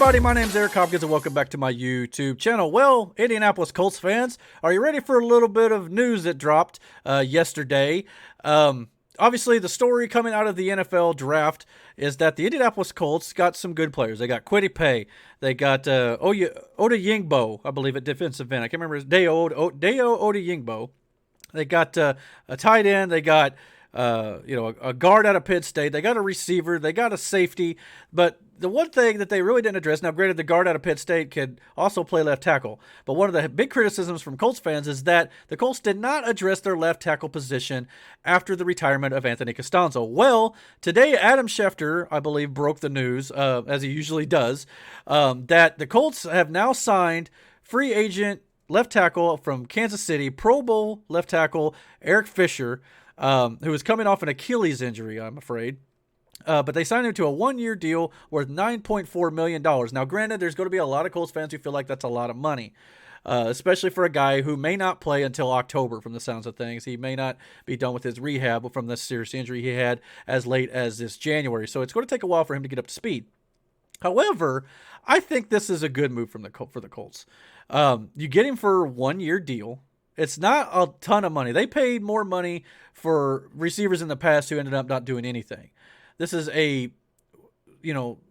everybody, my name's Eric Hopkins and welcome back to my YouTube channel. Well, Indianapolis Colts fans, are you ready for a little bit of news that dropped yesterday? Obviously, the story coming out of the NFL draft is that the Indianapolis Colts got some good players. They got Kwity Paye. They got Oda Yingbo, I believe, at defensive end. I can't remember his Dayo Oda Yingbo. They got a tight end. They got a guard out of Penn State. They got a receiver. They got a safety. But the one thing that they really didn't address, now granted the guard out of Penn State can also play left tackle, but one of the big criticisms from Colts fans is that the Colts did not address their left tackle position after the retirement of Anthony Castonzo. Well, today Adam Schefter, I believe, broke the news, as he usually does, that the Colts have now signed free agent left tackle from Kansas City, Pro Bowl left tackle Eric Fisher, who is coming off an Achilles injury, I'm afraid. But they signed him to a one-year deal worth $9.4 million. Now, granted, there's going to be a lot of Colts fans who feel like that's a lot of money, especially for a guy who may not play until October from the sounds of things. He may not be done with his rehab from this serious injury he had as late as this January. So it's going to take a while for him to get up to speed. However, I think this is a good move for the Colts. You get him for a one-year deal. It's not a ton of money. They paid more money for receivers in the past who ended up not doing anything. This is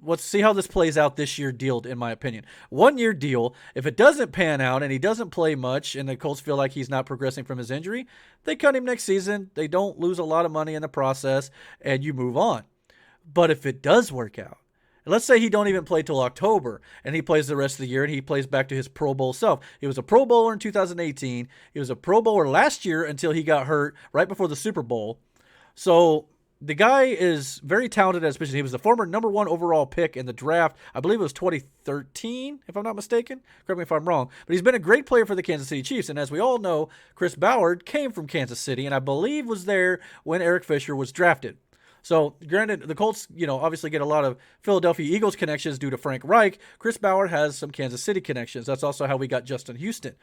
let's see how this plays out this year deal, in my opinion. 1 year deal. If it doesn't pan out and he doesn't play much and the Colts feel like he's not progressing from his injury, they cut him next season. They don't lose a lot of money in the process and you move on. But if it does work out, let's say he don't even play till October and he plays the rest of the year and he plays back to his Pro Bowl self. He was a Pro Bowler in 2018. He was a Pro Bowler last year until he got hurt right before the Super Bowl. So the guy is very talented at his position. He was the former number 1 overall pick in the draft. I believe it was 2013, if I'm not mistaken. Correct me if I'm wrong. But he's been a great player for the Kansas City Chiefs. And as we all know, Chris Ballard came from Kansas City and I believe was there when Eric Fisher was drafted. So, granted, the Colts, obviously get a lot of Philadelphia Eagles connections due to Frank Reich. Chris Ballard has some Kansas City connections. That's also how we got Justin Houston.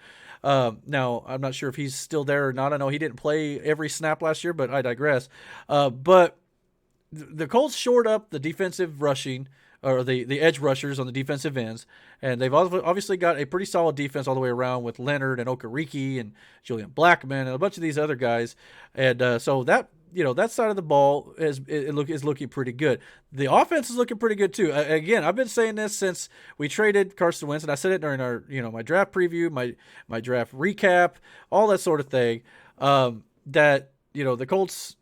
Now, I'm not sure if he's still there or not. I know he didn't play every snap last year, but I digress. But the Colts shored up the defensive rushing, or the edge rushers on the defensive ends, and they've obviously got a pretty solid defense all the way around with Leonard and Okereke and Julian Blackman and a bunch of these other guys. And so that side of the ball is looking pretty good. The offense is looking pretty good too. Again, I've been saying this since we traded Carson Wentz, and I said it during our, my draft preview, my draft recap, all that sort of thing, that, the Colts,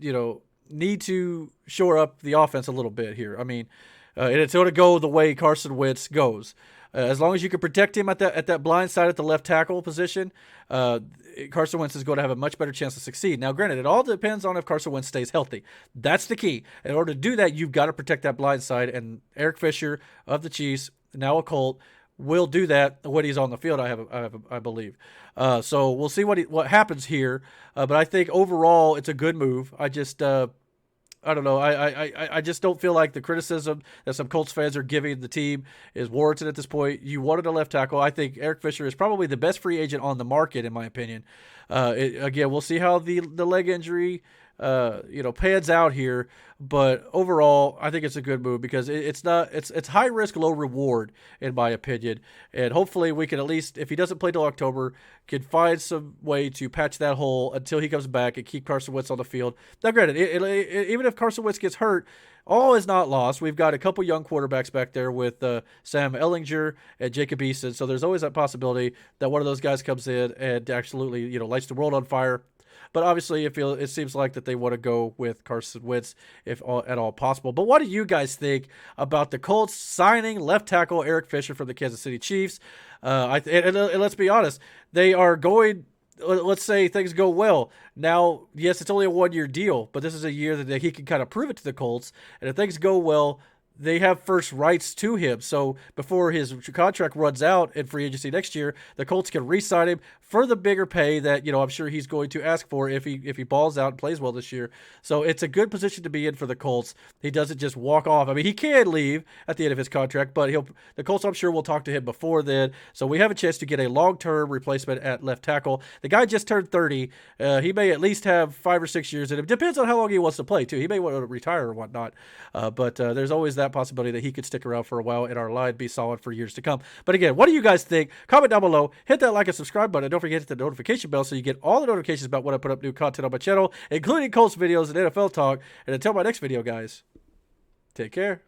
need to shore up the offense a little bit here. I mean, and it's going to go the way Carson Wentz goes. As long as you can protect him at that blind side at the left tackle position, Carson Wentz is going to have a much better chance to succeed. Now, granted, it all depends on if Carson Wentz stays healthy. That's the key. In order to do that, you've got to protect that blind side, and Eric Fisher of the Chiefs, now a Colt, will do that when he's on the field, I believe. So we'll see what happens here. But I think overall it's a good move. I don't know. I just don't feel like the criticism that some Colts fans are giving the team is warranted at this point. You wanted a left tackle. I think Eric Fisher is probably the best free agent on the market, in my opinion. Again, we'll see how the leg injury pans out here, but overall, I think it's a good move because it's high risk, low reward, in my opinion. And hopefully we can at least, if he doesn't play till October, can find some way to patch that hole until he comes back and keep Carson Wentz on the field. Now, granted, even if Carson Wentz gets hurt, all is not lost. We've got a couple young quarterbacks back there with Sam Ehlinger and Jacob Eason, so there's always that possibility that one of those guys comes in and absolutely lights the world on fire. But obviously, it seems like that they want to go with Carson Wentz if at all possible. But what do you guys think about the Colts signing left tackle Eric Fisher from the Kansas City Chiefs? And let's be honest, they are going. Let's say things go well. Now, yes, it's only a 1 year deal, but this is a year that he can kind of prove it to the Colts. And if things go well, they have first rights to him. So before his contract runs out in free agency next year, the Colts can re-sign him for the bigger pay that, I'm sure he's going to ask for if he balls out and plays well this year. So it's a good position to be in for the Colts. He doesn't just walk off. I mean, he can leave at the end of his contract, but the Colts, I'm sure, will talk to him before then. So we have a chance to get a long-term replacement at left tackle. The guy just turned 30. He may at least have 5 or 6 years in him. Depends on how long he wants to play, too. He may want to retire or whatnot. But there's always that that possibility that he could stick around for a while in our line, be solid for years to come. But again, what do you guys think? Comment down below. Hit that like and subscribe button. Don't forget to hit the notification bell so you get all the notifications about when I put up new content on my channel, including Colts videos and NFL talk. And until my next video, guys, take care.